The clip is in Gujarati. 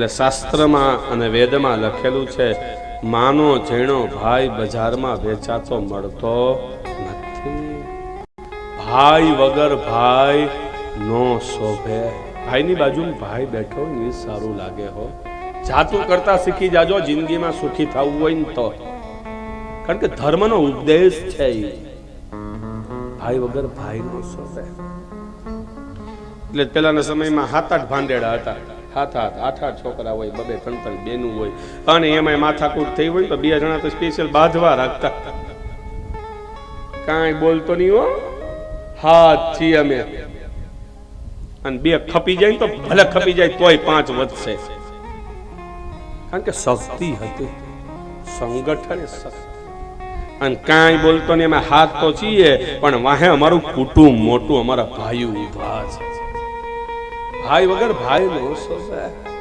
એટલે શાસ્ત્રમાં અને વેદમાં લખેલું છે, માનો જેણો ભાઈ બજારમાં વેચાતો મળતો નથી. ભાઈ વગર ભાઈ નો શોભે. ભાઈની બાજુમાં ભાઈ બેઠો ને એ સારું લાગે હો. જાતું કરતા શીખી જાજો જિંદગીમાં સુખી થવું હોય ને તો. કારણ કે ધર્મનો ઉપદેશ છે એ. ભાઈ વગર ભાઈ નો શોભે. એટલે પેલાના સમયમાં 7-8 ભાંડેડા હતા. 7-8 છોકરા હોય, 2-3 બેનું હોય, અને એમાં માથાકૂટ થઈ હોય તો 2 જણા તો સ્પેશિયલ બાંધવા રાખતા. કાંઈ બોલતો નહીં હો, હાથ છીએ અમે. અને 2 ખપી જાય તો ભલે ખપી જાય તોય 5 વધશે. કારણ કે શક્તિ હતી, સંગઠન શક્તિ. અને કાંઈ બોલતો નહીં, અમે હાથ તો છીએ પણ વાહે અમારું કુટુંબ મોટું, અમારા ભાઈઓ ઉભા છે. ભાઈ વગર ભાઈ નો શોભે.